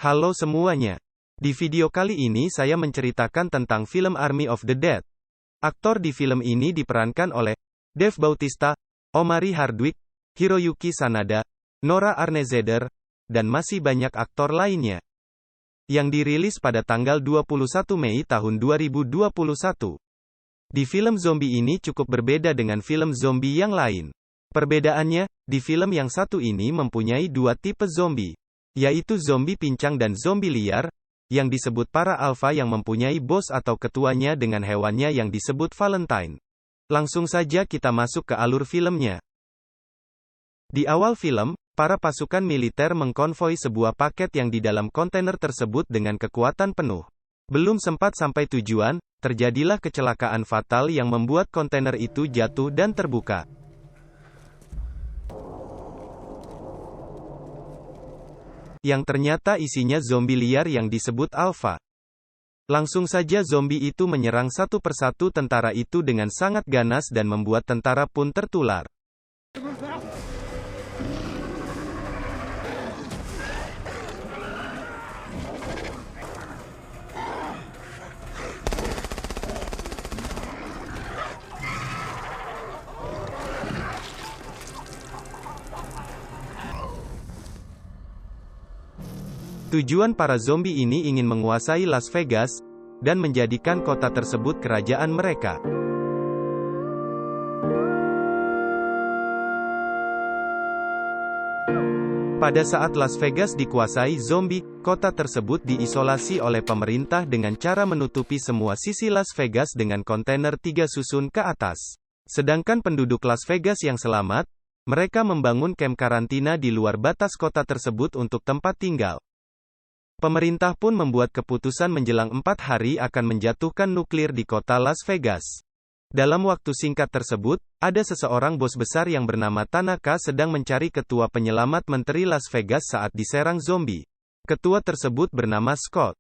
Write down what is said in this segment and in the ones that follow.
Halo semuanya. Di video kali ini saya menceritakan tentang film Army of the Dead. Aktor di film ini diperankan oleh Dave Bautista, Omari Hardwick, Hiroyuki Sanada, Nora Arnezeder, dan masih banyak aktor lainnya. Yang dirilis pada tanggal 21 Mei tahun 2021. Di film zombie ini cukup berbeda dengan film zombie yang lain. Perbedaannya, di film yang satu ini mempunyai dua tipe zombie, yaitu zombie pincang dan zombie liar, yang disebut para alpha yang mempunyai bos atau ketuanya dengan hewannya yang disebut Valentine. Langsung saja kita masuk ke alur filmnya. Di awal film, para pasukan militer mengkonvoi sebuah paket yang di dalam kontainer tersebut dengan kekuatan penuh. Belum sempat sampai tujuan, terjadilah kecelakaan fatal yang membuat kontainer itu jatuh dan terbuka. Yang ternyata isinya zombie liar yang disebut alpha. Langsung saja zombie itu menyerang satu persatu tentara itu dengan sangat ganas dan membuat tentara pun tertular. Tujuan para zombie ini ingin menguasai Las Vegas, dan menjadikan kota tersebut kerajaan mereka. Pada saat Las Vegas dikuasai zombie, kota tersebut diisolasi oleh pemerintah dengan cara menutupi semua sisi Las Vegas dengan kontainer 3 susun ke atas. Sedangkan penduduk Las Vegas yang selamat, mereka membangun kamp karantina di luar batas kota tersebut untuk tempat tinggal. Pemerintah pun membuat keputusan menjelang 4 hari akan menjatuhkan nuklir di kota Las Vegas. Dalam waktu singkat tersebut, ada seseorang bos besar yang bernama Tanaka sedang mencari ketua penyelamat menteri Las Vegas saat diserang zombie. Ketua tersebut bernama Scott.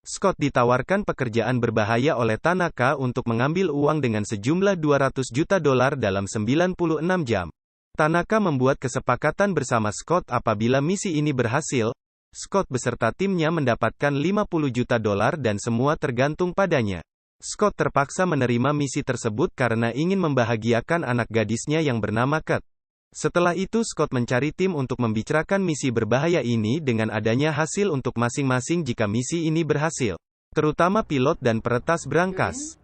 Scott ditawarkan pekerjaan berbahaya oleh Tanaka untuk mengambil uang dengan sejumlah $200 juta dalam 96 jam. Tanaka membuat kesepakatan bersama Scott apabila misi ini berhasil, Scott beserta timnya mendapatkan $50 juta dan semua tergantung padanya. Scott terpaksa menerima misi tersebut karena ingin membahagiakan anak gadisnya yang bernama Kat. Setelah itu Scott mencari tim untuk membicarakan misi berbahaya ini dengan adanya hasil untuk masing-masing jika misi ini berhasil. Terutama pilot dan peretas berangkas.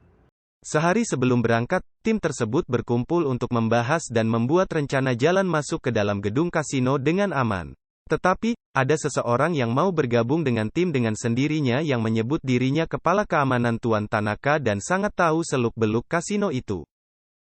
Sehari sebelum berangkat, tim tersebut berkumpul untuk membahas dan membuat rencana jalan masuk ke dalam gedung kasino dengan aman. Tetapi, ada seseorang yang mau bergabung dengan tim dengan sendirinya yang menyebut dirinya kepala keamanan Tuan Tanaka dan sangat tahu seluk-beluk kasino itu.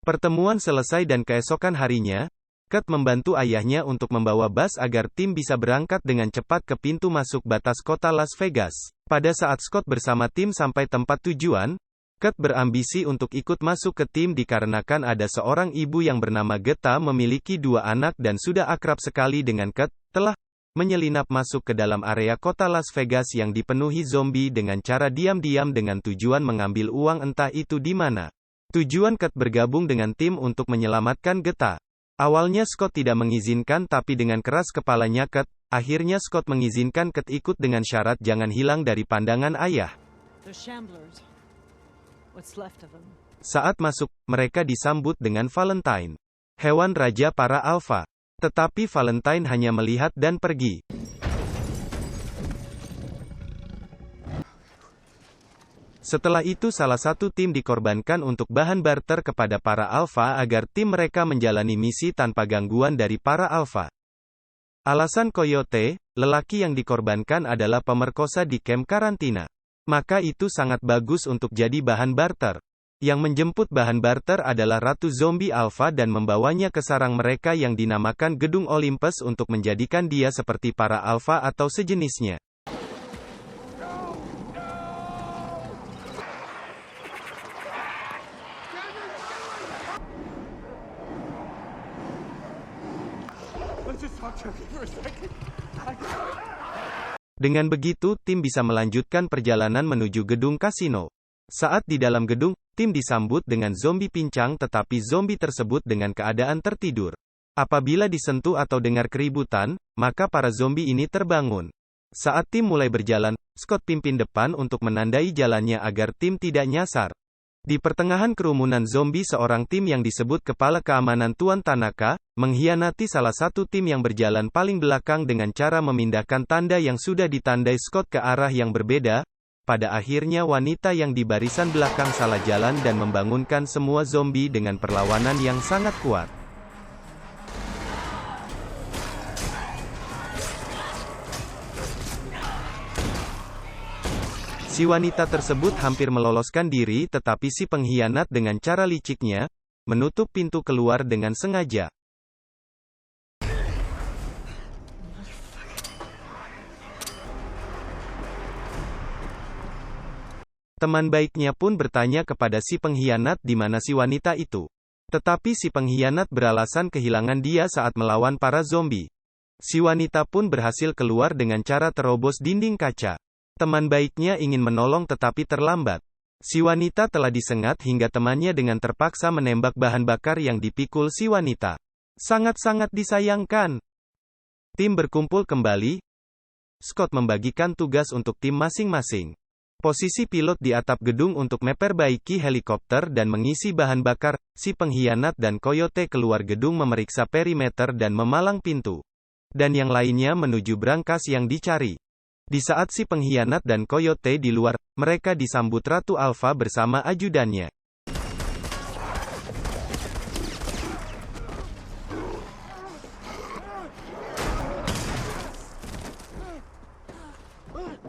Pertemuan selesai dan keesokan harinya, Kat membantu ayahnya untuk membawa bus agar tim bisa berangkat dengan cepat ke pintu masuk batas kota Las Vegas. Pada saat Scott bersama tim sampai tempat tujuan, Kat berambisi untuk ikut masuk ke tim dikarenakan ada seorang ibu yang bernama Geta memiliki 2 anak dan sudah akrab sekali dengan Kat, telah menyelinap masuk ke dalam area kota Las Vegas yang dipenuhi zombie dengan cara diam-diam dengan tujuan mengambil uang entah itu di mana. Tujuan Kat bergabung dengan tim untuk menyelamatkan Geta. Awalnya Scott tidak mengizinkan tapi dengan keras kepalanya Kat, akhirnya Scott mengizinkan Kat ikut dengan syarat jangan hilang dari pandangan ayah. Saat masuk, mereka disambut dengan Valentine, hewan raja para alpha. Tetapi Valentine hanya melihat dan pergi. Setelah itu salah satu tim dikorbankan untuk bahan barter kepada para alpha agar tim mereka menjalani misi tanpa gangguan dari para alpha. Alasan Coyote, lelaki yang dikorbankan adalah pemerkosa di kamp karantina. Maka itu sangat bagus untuk jadi bahan barter. Yang menjemput bahan barter adalah Ratu Zombie Alpha dan membawanya ke sarang mereka yang dinamakan Gedung Olympus untuk menjadikan dia seperti para Alpha atau sejenisnya. Dengan begitu, tim bisa melanjutkan perjalanan menuju gedung kasino. Saat di dalam gedung, tim disambut dengan zombie pincang tetapi zombie tersebut dengan keadaan tertidur. Apabila disentuh atau dengar keributan, maka para zombie ini terbangun. Saat tim mulai berjalan, Scott pimpin depan untuk menandai jalannya agar tim tidak nyasar. Di pertengahan kerumunan zombie seorang tim yang disebut Kepala Keamanan Tuan Tanaka, mengkhianati salah satu tim yang berjalan paling belakang dengan cara memindahkan tanda yang sudah ditandai Scott ke arah yang berbeda. Pada akhirnya wanita yang di barisan belakang salah jalan dan membangunkan semua zombie dengan perlawanan yang sangat kuat. Si wanita tersebut hampir meloloskan diri tetapi si pengkhianat dengan cara liciknya, menutup pintu keluar dengan sengaja. Teman baiknya pun bertanya kepada si pengkhianat di mana si wanita itu. Tetapi si pengkhianat beralasan kehilangan dia saat melawan para zombie. Si wanita pun berhasil keluar dengan cara terobos dinding kaca. Teman baiknya ingin menolong tetapi terlambat. Si wanita telah disengat hingga temannya dengan terpaksa menembak bahan bakar yang dipikul si wanita. Sangat-sangat disayangkan. Tim berkumpul kembali. Scott membagikan tugas untuk tim masing-masing. Posisi pilot di atap gedung untuk memperbaiki helikopter dan mengisi bahan bakar. Si pengkhianat dan Coyote keluar gedung memeriksa perimeter dan memalang pintu. Dan yang lainnya menuju brankas yang dicari. Di saat si pengkhianat dan Coyote di luar, mereka disambut Ratu Alpha bersama ajudannya.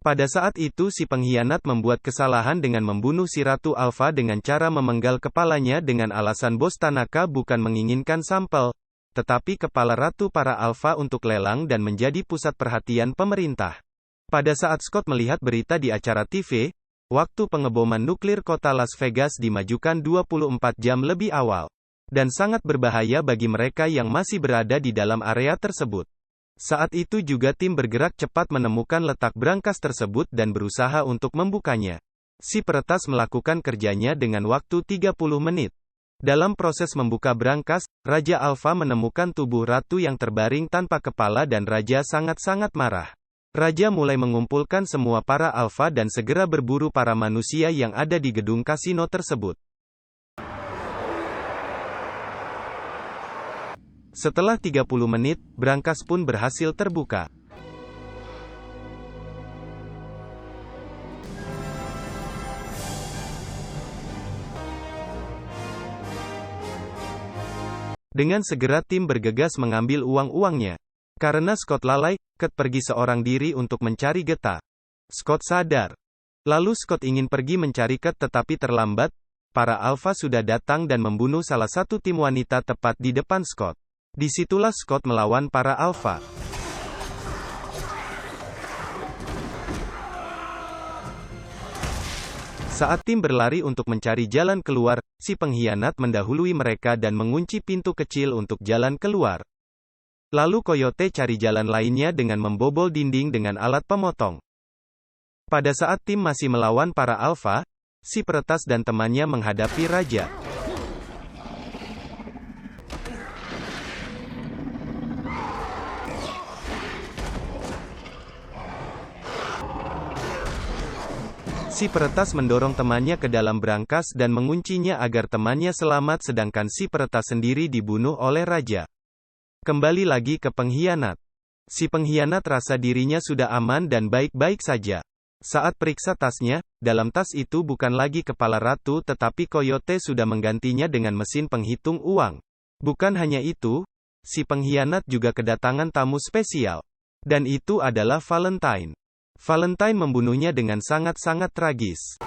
Pada saat itu si pengkhianat membuat kesalahan dengan membunuh si Ratu Alpha dengan cara memenggal kepalanya dengan alasan bos Tanaka bukan menginginkan sampel, tetapi kepala Ratu para Alpha untuk lelang dan menjadi pusat perhatian pemerintah. Pada saat Scott melihat berita di acara TV, waktu pengeboman nuklir kota Las Vegas dimajukan 24 jam lebih awal. Dan sangat berbahaya bagi mereka yang masih berada di dalam area tersebut. Saat itu juga tim bergerak cepat menemukan letak brankas tersebut dan berusaha untuk membukanya. Si peretas melakukan kerjanya dengan waktu 30 menit. Dalam proses membuka brankas, Raja Alpha menemukan tubuh ratu yang terbaring tanpa kepala dan Raja sangat-sangat marah. Raja mulai mengumpulkan semua para alfa dan segera berburu para manusia yang ada di gedung kasino tersebut. Setelah 30 menit, brankas pun berhasil terbuka. Dengan segera tim bergegas mengambil uang-uangnya. Karena Scott lalai, Kurt pergi seorang diri untuk mencari Geta. Scott sadar. Lalu Scott ingin pergi mencari Kurt tetapi terlambat. Para alfa sudah datang dan membunuh salah satu tim wanita tepat di depan Scott. Disitulah Scott melawan para alfa. Saat tim berlari untuk mencari jalan keluar, si pengkhianat mendahului mereka dan mengunci pintu kecil untuk jalan keluar. Lalu Coyote cari jalan lainnya dengan membobol dinding dengan alat pemotong. Pada saat tim masih melawan para alfa, si peretas dan temannya menghadapi Raja. Si peretas mendorong temannya ke dalam brankas dan menguncinya agar temannya selamat sedangkan si peretas sendiri dibunuh oleh Raja. Kembali lagi ke pengkhianat. Si pengkhianat rasa dirinya sudah aman dan baik-baik saja. Saat periksa tasnya, dalam tas itu bukan lagi kepala ratu tetapi Coyote sudah menggantinya dengan mesin penghitung uang. Bukan hanya itu, si pengkhianat juga kedatangan tamu spesial. Dan itu adalah Valentine. Valentine membunuhnya dengan sangat-sangat tragis.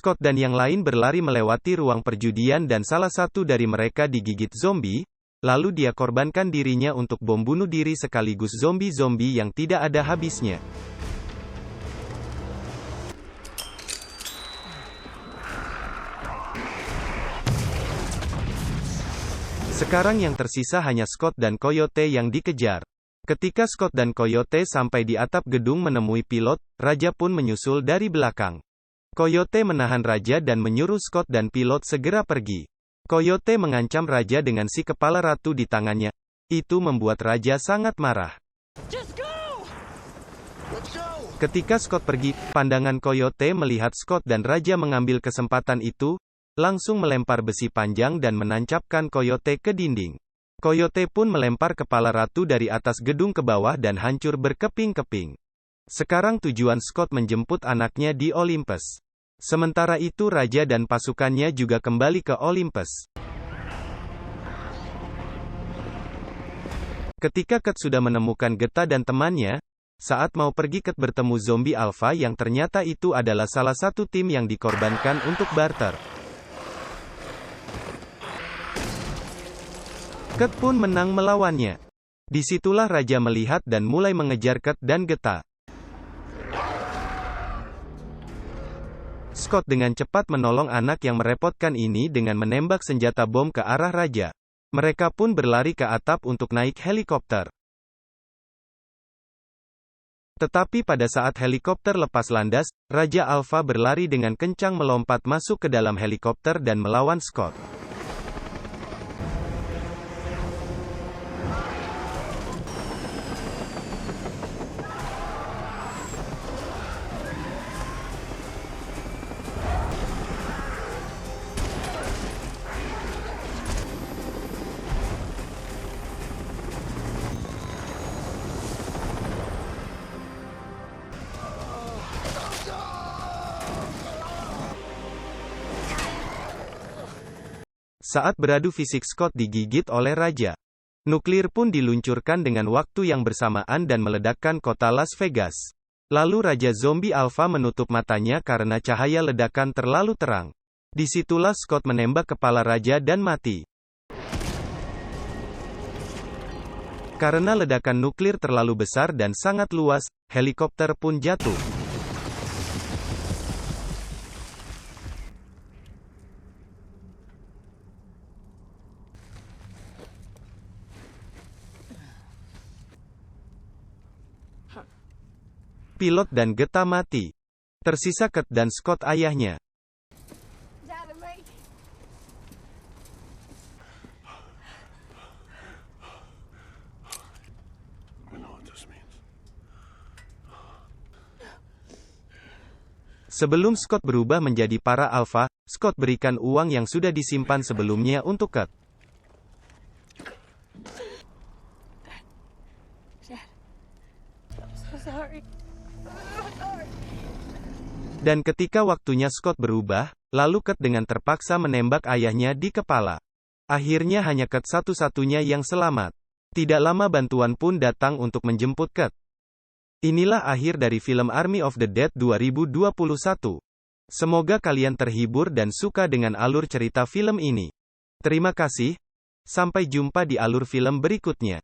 Scott dan yang lain berlari melewati ruang perjudian dan salah satu dari mereka digigit zombie, lalu dia korbankan dirinya untuk bom bunuh diri sekaligus zombie-zombie yang tidak ada habisnya. Sekarang yang tersisa hanya Scott dan Coyote yang dikejar. Ketika Scott dan Coyote sampai di atap gedung menemui pilot, Raja pun menyusul dari belakang. Coyote menahan Raja dan menyuruh Scott dan pilot segera pergi. Coyote mengancam Raja dengan si kepala ratu di tangannya. Itu membuat Raja sangat marah. Ketika Scott pergi, pandangan Coyote melihat Scott dan Raja mengambil kesempatan itu, langsung melempar besi panjang dan menancapkan Coyote ke dinding. Coyote pun melempar kepala ratu dari atas gedung ke bawah dan hancur berkeping-keping. Sekarang tujuan Scott menjemput anaknya di Olympus. Sementara itu Raja dan pasukannya juga kembali ke Olympus. Ketika Ket sudah menemukan Geta dan temannya, saat mau pergi Ket bertemu zombie alpha yang ternyata itu adalah salah satu tim yang dikorbankan untuk barter. Ket pun menang melawannya. Disitulah Raja melihat dan mulai mengejar Ket dan Geta. Scott dengan cepat menolong anak yang merepotkan ini dengan menembak senjata bom ke arah Raja. Mereka pun berlari ke atap untuk naik helikopter. Tetapi pada saat helikopter lepas landas, Raja Alpha berlari dengan kencang melompat masuk ke dalam helikopter dan melawan Scott. Saat beradu fisik Scott digigit oleh Raja. Nuklir pun diluncurkan dengan waktu yang bersamaan dan meledakkan kota Las Vegas. Lalu Raja Zombie Alpha menutup matanya karena cahaya ledakan terlalu terang. Disitulah Scott menembak kepala Raja dan mati. Karena ledakan nuklir terlalu besar dan sangat luas, helikopter pun jatuh. Pilot dan Geta mati. Tersisa Ket dan Scott ayahnya. Sebelum Scott berubah menjadi para alpha, Scott berikan uang yang sudah disimpan sebelumnya untuk Ket. Dan ketika waktunya Scott berubah, lalu Ket dengan terpaksa menembak ayahnya di kepala. Akhirnya hanya Ket satu-satunya yang selamat. Tidak lama bantuan pun datang untuk menjemput Ket. Inilah akhir dari film Army of the Dead 2021. Semoga kalian terhibur dan suka dengan alur cerita film ini. Terima kasih. Sampai jumpa di alur film berikutnya.